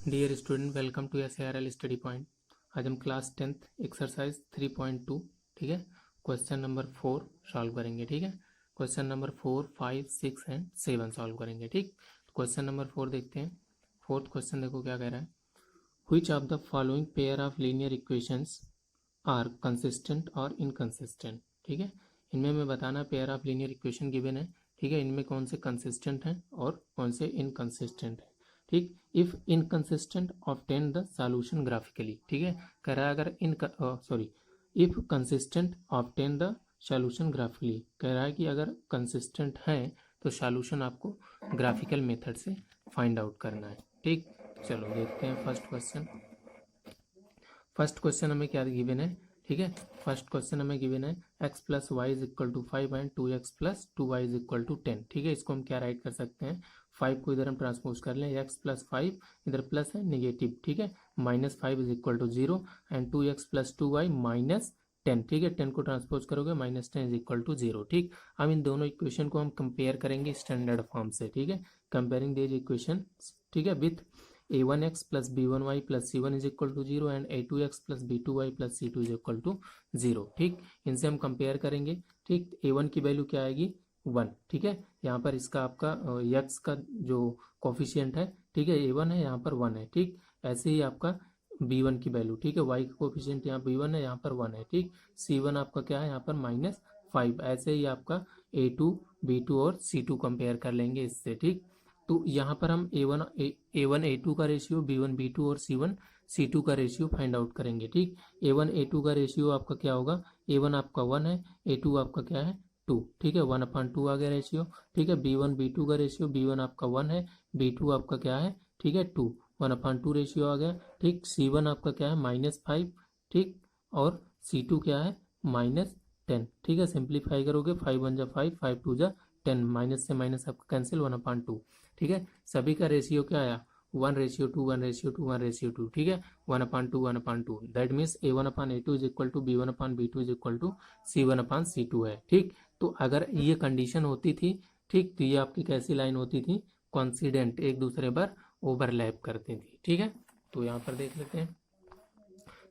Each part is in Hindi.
Dear student, welcome to SARL study point. आज हम क्लास 10th एक्सरसाइज 3.2, ठीक है, क्वेश्चन नंबर 4 सॉल्व करेंगे। ठीक है, क्वेश्चन नंबर 4, 5, 6 एंड 7 सॉल्व करेंगे। ठीक, क्वेश्चन नंबर 4 देखते हैं। फोर्थ क्वेश्चन देखो क्या कह रहा है। Which of the following pair of linear equations are consistent और इनकंसिस्टेंट। ठीक है, इनमें मैं बताना pair of linear equation given है। ठीक है, इनमें कौन से कंसिस्टेंट हैं और कौन से इनकंसिस्टेंट हैं। ठीक, if inconsistent obtain the solution graphically. ठीक है, कह रहा है अगर if consistent obtain the solution graphically, कह रहा है कि अगर कंसिस्टेंट है तो सॉल्यूशन आपको ग्राफिकल मेथड से फाइंड आउट करना है। ठीक, चलो देखते हैं फर्स्ट क्वेश्चन। फर्स्ट क्वेश्चन हमें क्या गिवन है। ठीक है, फर्स्ट क्वेश्चन हमें गिवन है x plus y is equal to 5 and 2x plus 2y is equal to 10। ठीक है, इसको हम क्या राइट कर सकते हैं, 5 को इधर हम ट्रांसपोज कर लें, x प्लस 5 इधर प्लस है नेगेटिव। ठीक है, minus 5 is equal to 0 and 2x plus 2y minus 10। ठीक है, 10 को ट्रांसपोज करोगे माइनस 10 इज इक्वल टू 0। ठीक, अब इन दोनों इक्वेशन को हम कंपेयर करेंगे स्टैंडर्ड फॉर्म से। ठीक है, कंपेयरिंग दिस इक्वेशन, ठीक है, with a1x plus b1y plus c1 is equal to 0 and a2x plus b2y plus c2 is equal to 0। ठीक, इनसे हम कंपेयर करेंगे। ठीक, a1 की वैल्यू क्या आएगी 1। ठीक है, यहाँ पर इसका आपका x का जो कोफिशियंट है, ठीक है, a1 है, यहाँ पर 1 है। ठीक, ऐसे ही आपका b1 की वैल्यू, ठीक है, y का कोफिशियंट यहाँ b1 है, यहाँ पर 1 है। ठीक, c1 आपका क्या है यहाँ पर -5। ऐसे ही आपका a2 b2 और c2 कंपेयर कर लेंगे इससे। ठीक, तो यहाँ पर हम A1 A2 का रेशियो, B1 B2 और C1 C2 का रेशियो फाइंड आउट करेंगे। ठीक, A1 A2 का रेशियो आपका क्या होगा, A1 आपका 1 है, A2 आपका क्या है 2। ठीक है, 1/2 आ गया रेशियो। ठीक है, B1 B2 का रेशियो, B1 आपका 1 है, B2 आपका क्या है, ठीक है 2, 1/2 रेशियो आ गया। ठीक, C1 आपका क्या है -5। ठीक, और C2 क्या है -10। ठीक है, सिंप्लीफाई करोगे 5 1 जा 5, 5 2 जा 10, माइनस से माइनस आपका कैंसिल 1/2। ठीक है, सभी का रेशियो क्या आया 1:2, 1:2, 1:2। ठीक है, 1/2, 1/2, that means A1/A2 is equal to B1/B2 is equal to C1/C2 है। ठीक, तो अगर ये कंडीशन होती थी, ठीक, तो ये आपकी कैसी लाइन होती थी, कॉन्सिडेंट, एक दूसरे पर ओवरलैप करती थी। ठीक है, तो यहाँ पर देख लेते हैं,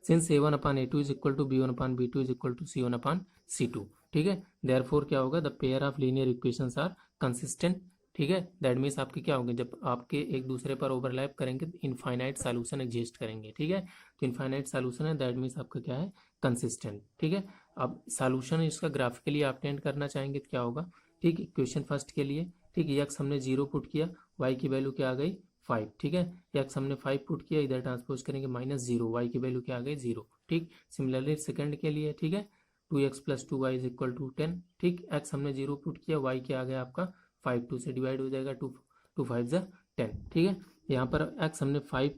since A1/A2 is equal to B1/B2 is equal to C1/C2। ठीक है, देयरफॉर क्या होगा, the pair of linear equations are consistent. ठीक है, दैट मीन्स आपके क्या होंगे, जब आपके एक दूसरे पर ओवरलैप करेंगे तो इनफाइनाइट सॉल्यूशन एग्जिस्ट करेंगे। ठीक है, तो इनफाइनाइट सॉल्यूशन है, दैट मीन्स आपका क्या है कंसिस्टेंट। ठीक है, अब सॉल्यूशन इसका ग्राफिकली ऑब्टेन करना चाहेंगे तो क्या होगा। ठीक, इक्वेशन फर्स्ट के लिए, ठीक, एक्स हमने 0 पुट किया, वाई की वैल्यू क्या आ गई 5। ठीक है, एक्स हमने 5 पुट किया, इधर ट्रांसपोज करेंगे -0, वाई की वैल्यू क्या आ गई 0। ठीक, सिमिलरली सेकंड के लिए, ठीक है, 2x plus 2y is equal to 10। ठीक, एक्स हमने 0 पुट किया, वाई क्या आ गया आपका 5, 2 से डिवाइड हो जाएगा, 2 2 5 जा 10। ठीक है, यहाँ पर एक्स हमने 5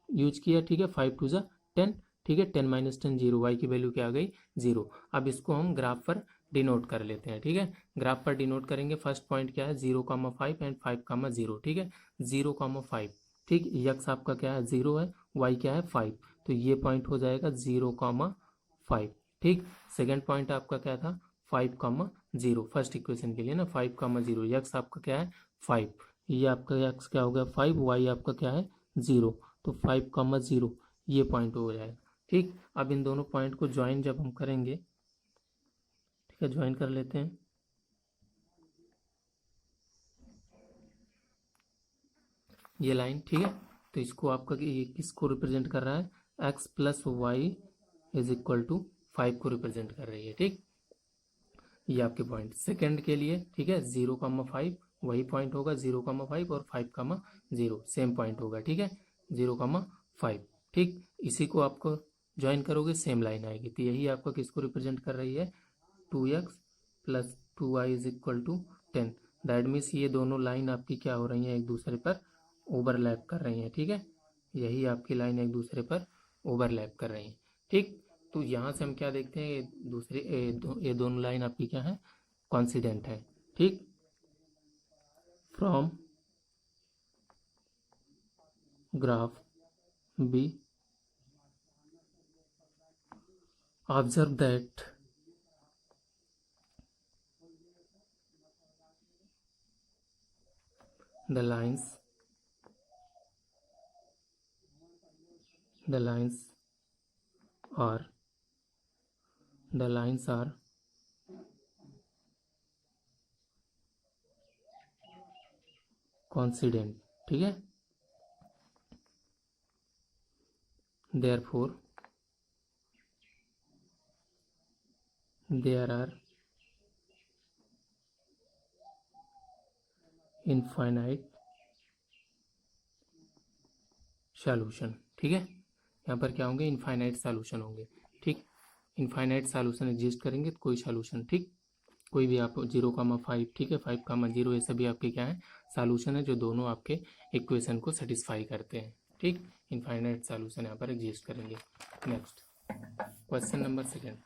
यूज किया, ठीक है, 5 2 जा 10। ठीक है, 10 - 10 0, वाई की वैल्यू क्या आ गई 0। अब इसको हम ग्राफ पर डिनोट कर लेते हैं। ठीक है, ग्राफ पर डिनोट करेंगे, फर्स्ट पॉइंट क्या है 0,5 एंड 5,0। ठीक है, 0,5। ठीक, यक्स आपका क्या है 0 है, वाई क्या है 5, तो ये पॉइंट हो जाएगा 0,5। ठीक, सेकेंड पॉइंट आपका क्या था 5,0, फर्स्ट इक्वेशन के लिए ना 5,0, यक्स आपका क्या है 5, ये आपका यक्स क्या हो गया 5, वाई आपका क्या है 0, तो 5,0 ये पॉइंट हो जाएगा। ठीक, अब इन दोनों पॉइंट को ज्वाइन जब हम करेंगे, ठीक है, ज्वाइन कर लेते हैं, ये लाइन। ठीक है, तो इसको आपका ये किसको रिप्रेजेंट कर रहा है, x plus y is equal to 5 को रिप्रेजेंट कर रही है। ठीक, ये आपके पॉइंट सेकंड के लिए, ठीक है, 0,5 वही पॉइंट होगा, 0,5 और 5,0 सेम पॉइंट होगा। ठीक है, 0,5। ठीक, इसी को आपको ज्वाइन करोगे सेम लाइन आएगी, तो यही आपका किसको रिप्रेजेंट कर रही है 2x plus 2y is equal to 10। That means ये दोनों लाइन आपकी क्या हो रही हैं, एक दूसरे पर ओवरलैप कर रही हैं। ठीक है, यही आपकी लाइन एक दूसरे पर ओवरलैप कर रही हैं। ठीक, तो यहाँ से हम क्या देखते हैं, ये दोनों लाइन आपकी क्या है कॉन्सिडेंट है। ठीक, from graph B observe that the lines the lines are coincident, ठीक है। therefore there are infinite solution, ठीक है। यहाँ पर क्या होंगे, इनफाइनाइट सॉल्यूशन होंगे, ठीक। इनफाइनाइट सॉल्यूशन एग्जिस्ट करेंगे तो कोई सॉल्यूशन, ठीक, कोई भी आप 0,5, ठीक है, 5,0, ये सभी आपके क्या है, सॉल्यूशन है जो दोनों आपके इक्वेशन को सेटिस्फाई करते हैं, ठीक। इनफाइनाइट सॉल्यूशन यहाँ पर एग्जिस्ट करेंगे। नेक्स्ट क्वेश्चन नंबर सेकेंड,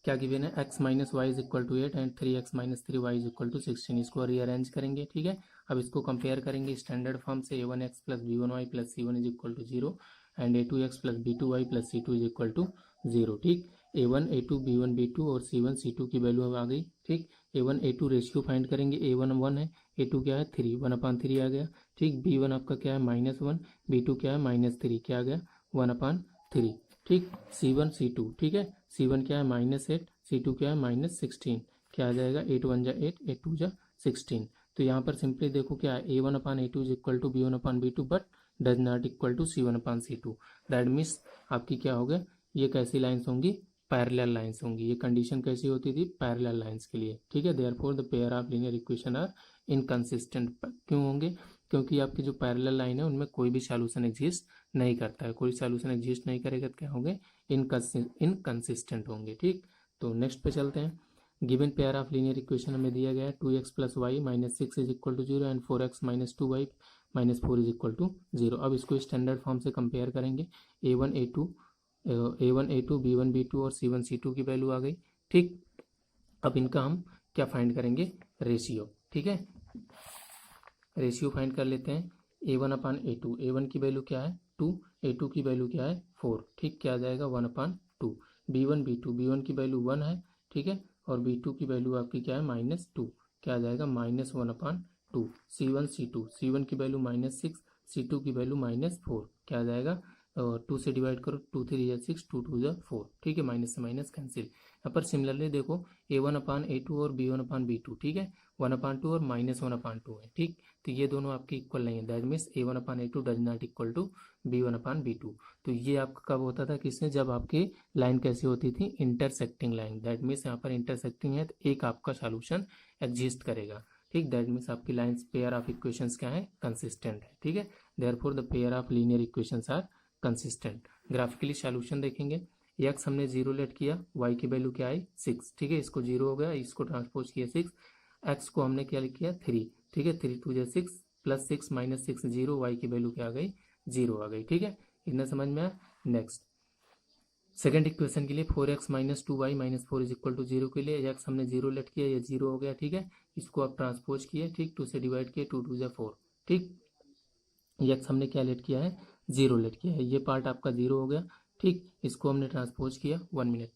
क्या गिवन है, x minus y is equal to 8 and 3x minus 3y is equal to 16। इसको रीअरेंज करेंगे, ठीक है। अब इसको कंपेयर करेंगे स्टैंडर्ड फॉर्म से, a1x plus b1y plus c1 is equal to 0 and a2x plus b2y plus c2 is equal to 0, ठीक। a1 a2 b1 b2 और c1 c2 की वैल्यू अब आ गई, ठीक। a1 a2 रेशियो फाइंड करेंगे, a1 1 है, a2 क्या है 3, 1/3 आ गया, ठीक। b1 आपका क्या है -1, b2 क्या है -3, क्या आ गया 1/3, ठीक। C1 C2, ठीक है, C1 क्या है -8, C2 क्या है -16, क्या आ जाएगा 8 1 जा 8, 8 2 जा 16। तो यहाँ पर सिंपली देखो क्या है, a1/a2 is equal to b1/b2 but does not equal to c1/c2। That means आपकी क्या हो गया, ये कैसी लाइन्स होंगी, पैरेलल लाइन्स होंगी। ये कंडीशन कैसी होती थी, पैरेलल लाइन्स के लिए, ठीक है। Therefore the pair of linear equation are inconsistent. क्यों होंगे, क्योंकि आपकी जो पैरेलल लाइन है उनमें कोई भी सॉल्यूशन एग्जिस्ट नहीं करता है, कोई सॉल्यूशन एग्जिस्ट नहीं करेगा तो क्या होंगे, इनकंसिस्टेंट होंगे, ठीक। तो नेक्स्ट पे चलते हैं। Given pair of linear equation हमें दिया गया है 2x plus y minus 6 is equal to 0 and 4x minus 2y minus 4 is equal to 0। अब इसको स्टैंडर्ड फॉर्म से कंपेयर करेंगे, a1 a2 b1 b2 और c1 c2 की वैल्यू आ गई, ठीक। अब इनका हम क्या फाइंड करेंगे, रेशियो, ठीक है। रेशियो फाइंड कर लेते हैं, a1/a2, a1 की वैल्यू क्या है 2, a2 की वैल्यू क्या है 4, ठीक, क्या आ जाएगा 1/2। b1 की वैल्यू 1 है, ठीक है, और b2 की वैल्यू आपकी क्या है -2, क्या आ जाएगा -1/2। c1 की वैल्यू -6, c2 की वैल्यू -4, क्या आ जाएगा, 2 से डिवाइड करो, 2 3 या 6, 2 2 या 4, ठीक है, माइनस से माइनस कैंसिल। यहाँ पर सिमिलरली देखो a1/a2 और b1/b2, ठीक है, 1/2 और -1/2 है, ठीक। तो ये दोनों आपके इक्वल नहीं है, that means a1/a2 does not equal to b1/b2। तो ये आपका कब होता था, किसने, जब आपकी लाइन कैसी होती थी, इंटरसेक्टिंग लाइन। दैट मीन्स यहाँ पर इंटरसेक्टिंग है तो एक आपका सॉल्यूशन एग्जिस्ट करेगा, ठीक। दैट मीन्स आपकी लाइन्स पेयर ऑफ इक्वेशंस क्या है, कंसिस्टेंट है, ठीक है। Therefore the pair of linear equations are consistent. Graphically solution देखेंगे, x हमने 0 लेट किया, y की वैल्यू क्या आई 6, ठीक है, इसको 0 हो गया, इसको ट्रांसपोज किया 6, x को हमने क्या किया 3, ठीक है, 3 2 6 प्लस 6 माइनस 6 0, y की वैल्यू क्या आ गई 0 आ गई, ठीक है। इतना समझ में आया। नेक्स्ट सेकंड इक्वेशन के लिए 4x minus 2y minus 4 is equal to 0 के लिए x हमने 0 लेट किया, ये 0 हो गया, ठीक है, इसको आप ट्रांसपोज किए, ठीक, 2 से डिवाइड किए, 2 2 4, ठीक। x हमने क्या लेट किया है 0 लेट किया है, ये पार्ट आपका 0 हो गया, ठीक। इसको हमने ट्रांसपोज किया, 1 मिनट,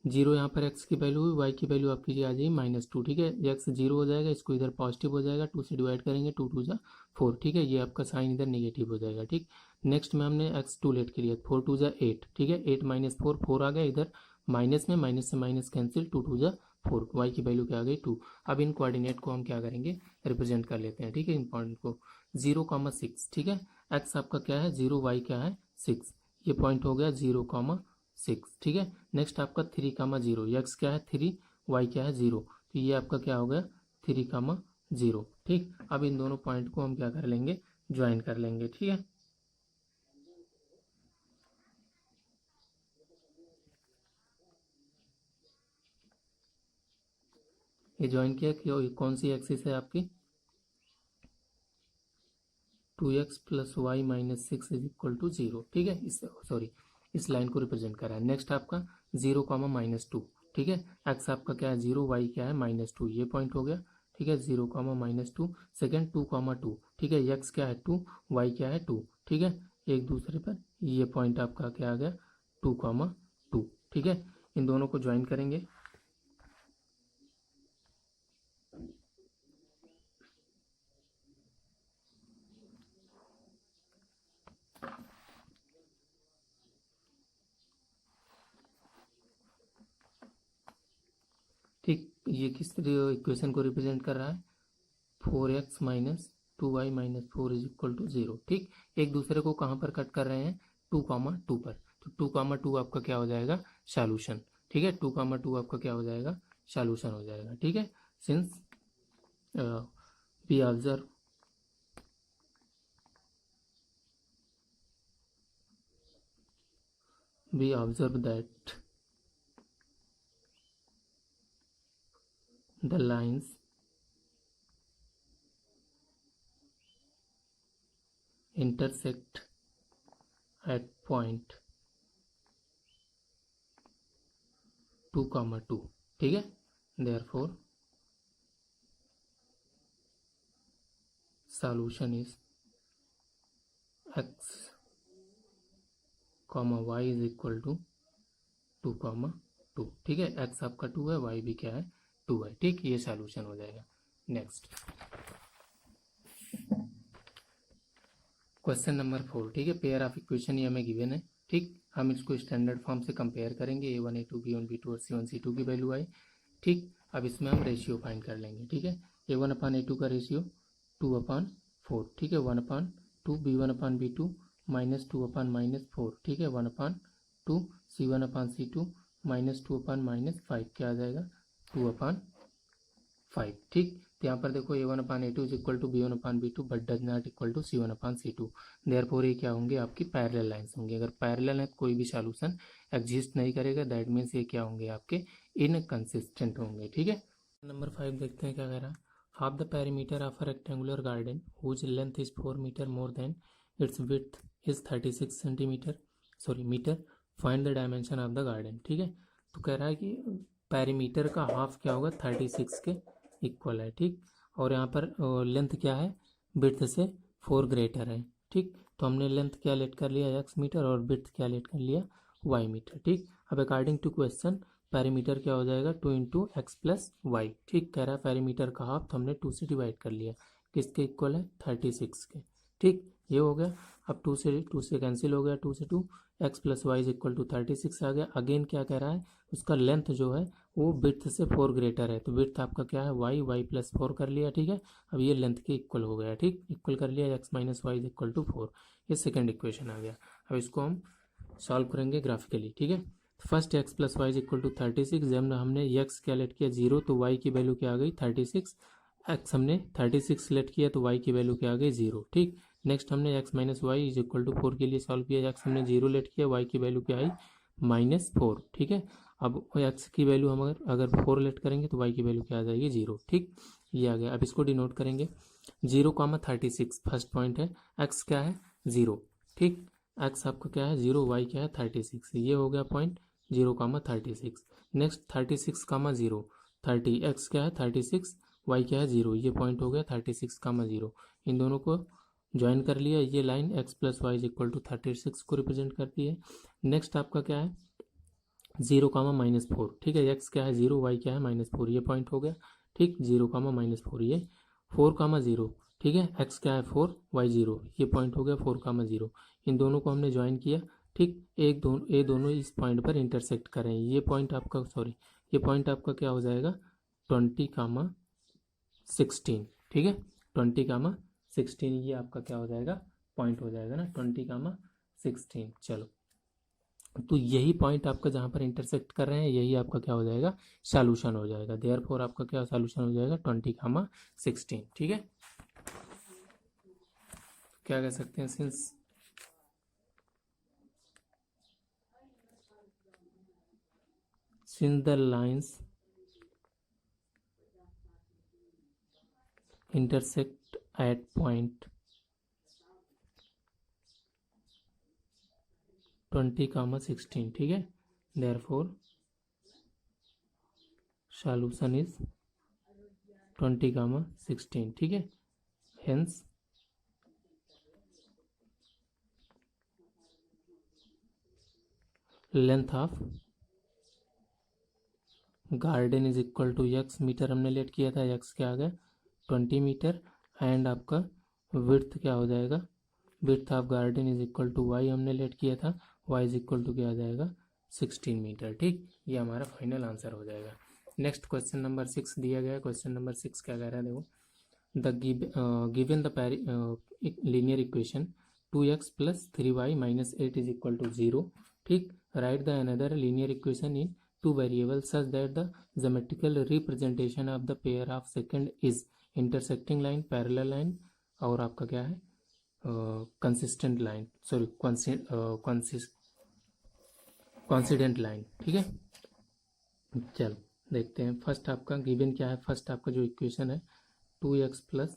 0 यहाँ पर x की वैल्यू हुई, y की वैल्यू आपकी आ जाएगी -2, ठीक है, x 0 हो जाएगा, इसको इधर पॉजिटिव हो जाएगा, 2 से डिवाइड करेंगे, 2 2 4, ठीक है, ये आपका साइन इधर नेगेटिव हो जाएगा, ठीक। नेक्स्ट में हमने x 2 लेट के लिए 4 2 8, ठीक है, 8 माइनस 4 4 आ गया, इधर माइनस में माइनस से माइनस कैंसिल, 2 2 4, y की वैल्यू क्या आ गई 2। अब इन कोऑर्डिनेट को हम क्या करेंगे, रिप्रेजेंट कर लेते हैं, ठीक है, इन पॉइंट को 0,6, ठीक है, x आपका क्या है 0, y क्या है 6, ये पॉइंट हो गया 0,6, ठीक है। नेक्स्ट आपका 3,0, एक्स क्या है 3, वाई क्या है 0, तो ये आपका क्या हो गया 3,0, ठीक। अब इन दोनों पॉइंट को हम क्या कर लेंगे, ज्वाइन कर लेंगे, ठीक है। ये ज्वाइन किया कि कौन सी एक्सिस है आपकी, 2x plus y minus 6 is equal to 0, ठीक है, इस सॉरी इस लाइन को रिप्रेजेंट कर रहा है। नेक्स्ट आपका 0,-2, ठीक है, एक्स आपका क्या है 0, वाई क्या है -2, ये पॉइंट हो गया, ठीक है, 0,-2। सेकेंड 2,2, ठीक है, एक्स क्या है 2, वाई क्या है 2, ठीक है, एक दूसरे पर ये पॉइंट आपका क्या आ गया 2,2, ठीक है। इन दोनों को ज्वाइन करेंगे, ठीक, ये किस इक्वेशन को रिप्रेजेंट कर रहा है, 4x minus 2y minus 4 is equal to 0। ठीक, एक दूसरे को कहाँ पर कट कर रहे हैं, 2,2 पर, तो 2,2 आपका क्या हो जाएगा, सॉल्यूशन। ठीक है, 2,2 आपका क्या हो जाएगा, सॉल्यूशन हो जाएगा। ठीक है, since we observe that the lines intersect at point 2,2। ठीक है, therefore solution is x, y is equal to 2,2। ठीक है, x आपका 2 है, y भी क्या है, 2 है। ठीक, ये सॉल्यूशन हो जाएगा। Next question number 4। ठीक है, पेयर ऑफ इक्वेशन ये हमें गिवन है। ठीक, हम इसको स्टैंडर्ड फॉर्म से कंपेयर करेंगे, A1 A2 B1 B2 और C1 C2 की वैल्यू आई। ठीक, अब इसमें हम रेशियो फाइंड कर लेंगे। ठीक है, A1/A2 का रेशियो 2/4। ठीक है, 1/2 B1/B2 -2/-4। ठीक है, 1/2 C1/C2 -2/-5 क्या आ जाएगा, 2/5। ठीक, तो यहाँ पर देखो A1/A2 is equal to B1/B2 but does not equal to C1/C2। Therefore ये क्या होंगे, आपकी पैरेलल लाइंस होंगी। अगर पैरेलल है तो कोई भी सॉल्यूशन एग्जिस्ट नहीं करेगा, दैट मीन्स ये क्या होंगे, आपके इनकंसिस्टेंट होंगे। ठीक है, नंबर 5 देखते हैं क्या कह रहा है। Half the perimeter of a rectangular garden whose length is 4 metre more than its width is 36 centimetre metre, find the dimension of the garden. ठीक है, तो कह रहा है कि पेरीमीटर का हाफ क्या होगा, 36 के इक्वल है। ठीक, और यहाँ पर लेंथ क्या है, विड्थ से 4 ग्रेटर है। ठीक, तो हमने लेंथ क्या लेट कर लिया, x मीटर, और विड्थ क्या लेट कर लिया, y मीटर। ठीक, अब अकॉर्डिंग टू क्वेश्चन पेरीमीटर क्या हो जाएगा, 2 इंटू एक्स प्लस वाई। ठीक, कह रहा है पेरीमीटर का हाफ, तो हमने 2 से डिवाइड कर लिया, किसके इक्वल है, 36 के। ठीक, ये हो गया। अब 2 से कैंसिल हो गया, 2 से 2, x plus y is equal to 36 आ गया। अगेन क्या कह रहा है, उसका लेंथ जो है वो विड्थ से 4 ग्रेटर है, तो विड्थ आपका क्या है, वाई प्लस 4 कर लिया। ठीक है, अब ये लेंथ के इक्वल हो गया। ठीक, इक्वल कर लिया, x minus y is equal to 4। ये सेकेंड इक्वेशन आ गया। अब इसको हम सॉल्व करेंगे ग्राफिकली। ठीक है, first x plus y is equal to 36, जब हमने एक्स क्या लेट किया 0, तो वाई की वैल्यू क्या आ गई, 36। एक्स हमने 36 लेट किया, तो वाई की वैल्यू क्या आ गई, 0। ठीक, नेक्स्ट हमने x minus y is equal to 4 के लिए सॉल्व किया, एक्स हमने 0 लेट किया, वाई की वैल्यू क्या आई, -4। ठीक है, अब एक्स की वैल्यू हम अगर 4 लेट करेंगे तो वाई की वैल्यू क्या आ जाएगी, 0। ठीक, ये आ गया। अब इसको डिनोट करेंगे, 0,36 फर्स्ट पॉइंट है, एक्स क्या है, 0। ठीक, एक्स आपका क्या है, 0, वाई क्या है, 36। ये हो गया पॉइंट 0,36। नेक्स्ट 36,0, 30, एक्स क्या है, 36, वाई क्या है, 0। ये पॉइंट हो गया 36,0। इन दोनों को ज्वाइन कर लिया, ये line x plus y is equal to 36 को रिप्रेजेंट करती है। नेक्स्ट आपका क्या है, 0,-4। ठीक है, एक्स क्या है, 0, वाई क्या है, -4। ये पॉइंट हो गया। ठीक, 0,-4, ये 4,0। ठीक है, एक्स क्या है, 4, वाई 0, ये पॉइंट हो गया 4,0। इन दोनों को हमने ज्वाइन किया। ठीक, ये दोनों इस पॉइंट पर इंटरसेक्ट करें। ये पॉइंट आपका ये पॉइंट आपका क्या हो जाएगा, 20,16। ठीक है, 20,16 ये आपका क्या हो जाएगा, पॉइंट हो जाएगा ना, 20,16। चलो, तो यही पॉइंट आपका जहां पर इंटरसेक्ट कर रहे हैं, यही आपका क्या हो जाएगा, सॉल्यूशन हो जाएगा। देयरफॉर आपका क्या सॉल्यूशन हो जाएगा, 20,16। ठीक है, क्या कह सकते हैं, since the lines intersect at point 20,16। ठीक है, therefore solution is 20,16। ठीक है, hence length of garden is equal to x metre हमने लेट किया था, एक्स क्या आ गया, 20 मीटर, एंड आपका विड्थ क्या हो जाएगा, width of garden is equal to y हमने लेट किया था, वाई इज इक्वल टू क्या आ जाएगा, 16 मीटर। ठीक, ये हमारा फाइनल आंसर हो जाएगा। नेक्स्ट क्वेश्चन नंबर 6 दिया गया है। क्वेश्चन नंबर 6 क्या कह रहा है, देखो, the given the linear equation 2x plus 3y minus 8 is equal to 0, ठीक। Write the another linear equation in two variable such that the geometrical representation of the pair of second is intersecting line, parallel line, और आपका क्या है, consistent line, sorry coincident line, ठीक है। चलो देखते हैं। फर्स्ट आपका गिवन क्या है, फर्स्ट आपका जो इक्वेशन है 2x plus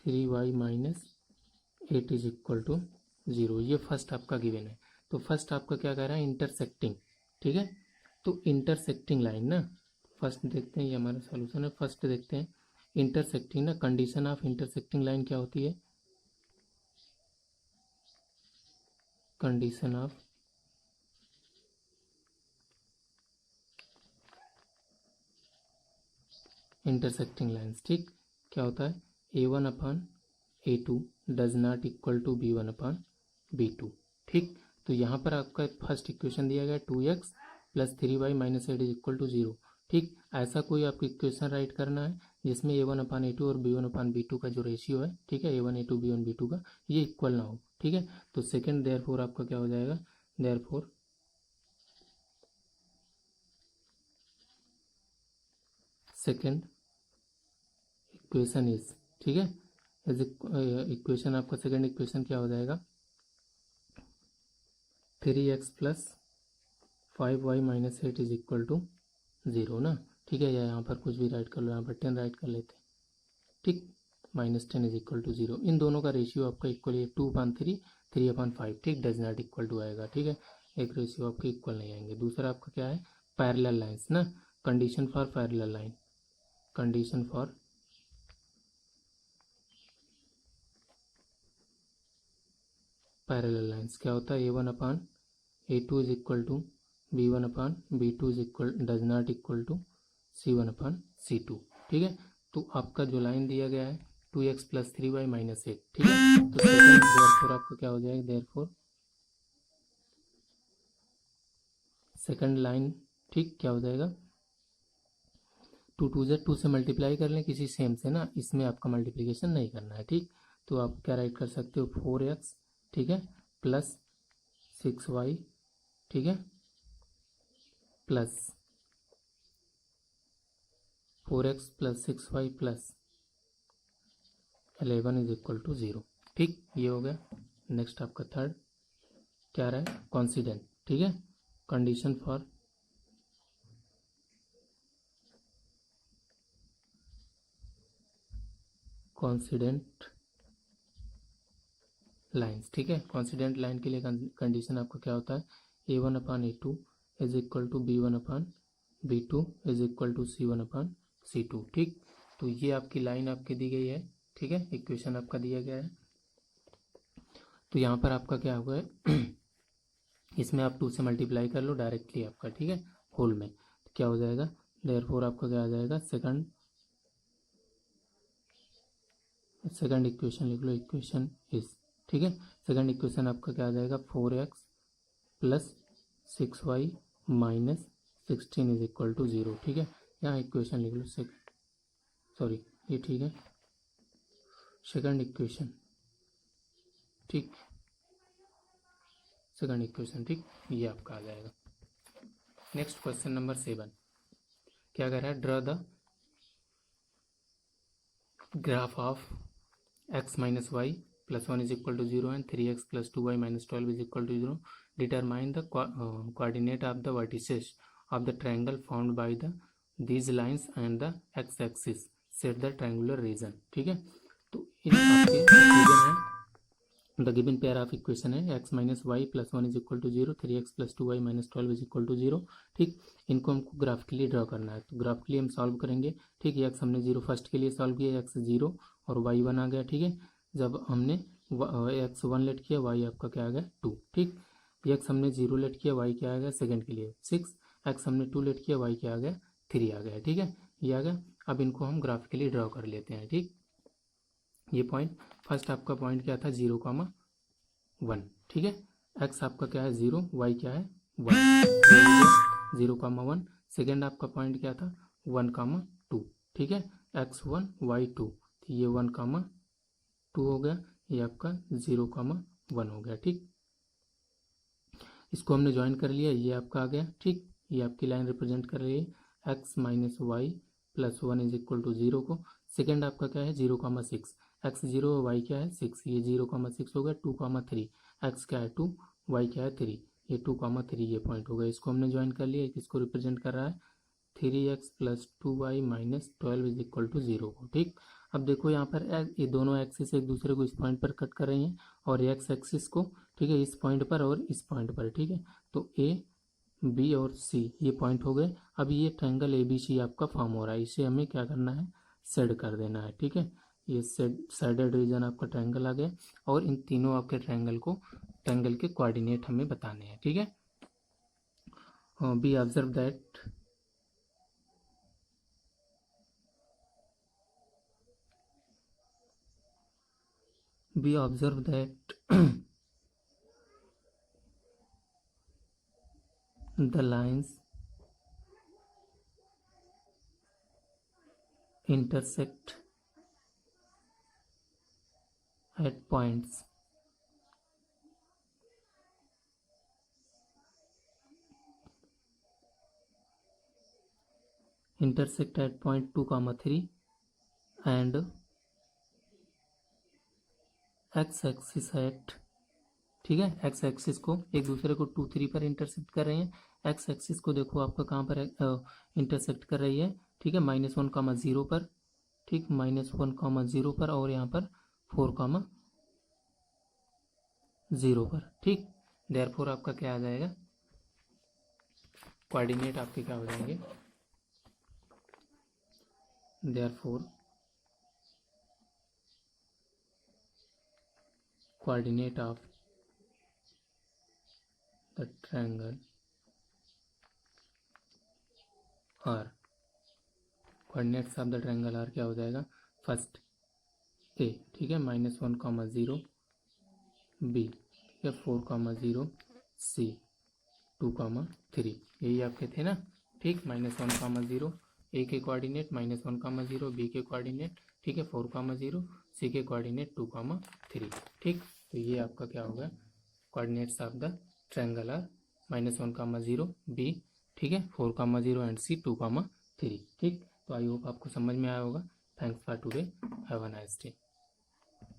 3y minus 8 is equal to 0, ये फर्स्ट आपका गिवन है। तो फर्स्ट आपका क्या कह रहा है, इंटरसेक्टिंग, ठीक है। तो इंटरसेक्टिंग लाइन ना, फर्स्ट देखते हैं, ये हमारा सॉल्यूशन है। फर्स्ट देखते हैं इंटरसेक्टिंग ना, कंडीशन ऑफ इंटरसेक्टिंग लाइन क्या होती है, कंडीशन ऑफ इंटरसेक्टिंग लाइन्स, ठीक। क्या होता है, a1 upon a2 does not equal to b1 upon b2, ठीक। तो यहाँ पर आपका फर्स्ट इक्वेशन दिया गया 2x plus 3y minus 8 is equal to 0, ठीक। ऐसा कोई आपको इक्वेशन राइट करना है जिसमें a1 अपॉन a2 और b1 अपॉन b2 का जो रेशियो है, ठीक है, a1 a2 b1 b2 का, ये इक्वल ना हो, ठीक है। तो सेकेंड देयरफॉर आपका क्या हो जाएगा, देयरफॉर सेकेंड इक्वेशन इज, ठीक है, एज इक्वेशन आपका सेकेंड इक्वेशन क्या हो जाएगा, 3x plus 5y minus 8 is equal to 0 ना, ठीक है। या यहाँ पर कुछ भी राइट कर लो, यहाँ पर 10 राइट कर लेते हैं, ठीक। माइनस 10 इज इक्वल टू 0, इन दोनों का रेशियो आपका इक्वल है 2/3 3/5, ठीक, डज नॉट इक्वल टू आएगा, ठीक है। एक रेशियो आपके इक्वल नहीं आएंगे। दूसरा आपका क्या है, पैरेलल लाइंस ना, condition for parallel line, condition for parallel lines क्या होता है, a1 upon a2 is equal to b1 upon b2 is equal does not equal to c1 upon c2, ठीक है। तो आपका जो लाइन दिया गया है 2x प्लस 3y माइनस 8, ठीक है। तो सेकेंड देयरफॉर आपका क्या हो जाएगा, देयरफॉर सेकेंड लाइन, ठीक, क्या हो जाएगा, 2 से मल्टीप्लाई कर लें किसी सेम से ना, इसमें आपका मल्टीप्लिकेशन नहीं करना है, ठीक। तो आप क्या राइट कर सकते हो, 4x, ठीक है, प्लस 6y, ठीक है, plus 4x plus 6y plus 11 is equal to 0, ठीक, ये हो गया। नेक्स्ट आपका थर्ड क्या रहा है, कॉन्सिडेंट, ठीक है, कंडीशन फॉर कॉन्सिडेंट लाइन्स, ठीक है। कॉन्सिडेंट लाइन के लिए कंडीशन आपका क्या होता है, a1 upon a2 is equal to b1 upon b2 is equal to c1 upon c2, ठीक। तो ये आपकी लाइन आपकी दी गई है, ठीक है, इक्वेशन आपका दिया गया है। तो यहाँ पर आपका क्या होगा इसमें आप 2 से मल्टीप्लाई कर लो डायरेक्टली आपका, ठीक है, होल में, तो क्या हो जाएगा, देयरफॉर आपका क्या आ जाएगा, सेकंड इक्वेशन लिख लो, इक्वेशन इज, ठीक है। सेकंड इक्वेशन आपका क्या आ जाएगा, 4x plus 6y minus 16 is equal to 0, ठीक है। यहाँ इक्वेशन लिख लो, सॉरी ये ठीक है, सेकंड इक्वेशन, ठीक, सेकंड इक्वेशन, ठीक, ये आपका आ जाएगा। नेक्स्ट क्वेश्चन नंबर 7 क्या कह रहा है, draw the graph of x minus y plus 1 is equal to 0 and 3x plus 2y minus 12 is equal to 0, determine the coordinate of the vertices of the triangle formed by the these lines and the x axis set the triangular region, ठीक है। तो इन आपके गिवन है, the given pair of equation है x minus y plus 1 is equal to 0, 3x plus 2y minus 12 is equal to 0, ठीक। इनको हमको ग्राफिकली ड्रॉ करना है, तो ग्राफिकली हम सॉल्व करेंगे, ठीक। x हमने 0 फर्स्ट के लिए सॉल्व किया, x 0 और y 1 आ गया, ठीक है। जब हमने x 1 लेट किया, y आपका क्या आ गया 2, ठीक। x हमने 0 लेट किया, y क्या आ गया सेकेंड के लिए 6, x हमने 2 लेट किया, y क्या आ गया 3 आ गया, ठीक है, ये आ गया। अब इनको हम ग्राफिकली ड्रॉ कर लेते हैं, ठीक। ये पॉइंट फर्स्ट आपका पॉइंट क्या था, 0, 1, ठीक है। x आपका क्या है 0, y क्या है 1, 0,1। सेकेंड आपका पॉइंट क्या था 1,2, ठीक है, x1 y2, तो ये 1,2 हो गया, ये आपका 0,1 हो गया, ठीक। इसको हमने ज्वाइन कर लिया, ये आपका आ गया, ठीक। ये आपकी लाइन रिप्रेजेंट कर रही है x minus y plus 1 is equal to 0 को। सेकेंड आपका क्या है 0,6, x 0 वाई क्या है 6, ये 0,6 हो गया। 2,3, x क्या है 2, y क्या है 3, ये 2,3 ये पॉइंट हो गया। इसको हमने ज्वाइन कर लिया, किसको रिप्रेजेंट कर रहा है 3x plus 2y minus 12 is equal to 0 को, ठीक। अब देखो यहाँ पर ये दोनों एक्सिस एक दूसरे को इस पॉइंट पर कट कर रही हैं, और एक्स एक्सिस को, ठीक है, इस पॉइंट पर और इस पॉइंट पर, ठीक है। तो ए बी और सी ये पॉइंट हो गए। अब ये ट्रायंगल ए बी सी आपका फॉर्म हो रहा है, इसे हमें क्या करना है सेड कर देना है, ठीक है। ये साइडेड रीजन आपका ट्रायंगल आ गया, और इन तीनों आपके ट्रायंगल के कोऑर्डिनेट हमें बताने हैं, ठीक है। B observe that the lines intersect at points point 2, 3 and x axis at, ठीक है, एक्स एक्सिस को एक दूसरे को 2, 3 पर इंटरसेक्ट कर रहे हैं। एक्स एक्सिस को देखो आपका कहाँ पर इंटरसेक्ट कर रही है, ठीक है, -1,0 पर, ठीक, -1,0 पर, और यहाँ पर 4,0 पर, ठीक। देयरफॉर आपका क्या आ जाएगा कोऑर्डिनेट आपके क्या हो जाएंगे, therefore coordinate of the triangle are, coordinates of the triangle are क्या हो जाएगा, फर्स्ट ए, ठीक है, -1,0 बी, ठीक है, 4,0 सी, 2,3, यही आपके थे ना, ठीक। -1,0 ए के कोऑर्डिनेट, -1,0 बी के कोऑर्डिनेट, ठीक है, 4,0 सी के कोऑर्डिनेट 2,3, ठीक। तो ये आपका क्या होगा coordinates of the triangle are -1,0 B, ठीक है, 4,0 एंड सी 2,3, ठीक। तो आई होप आपको समझ में आया होगा। Thanks for today, have a nice day.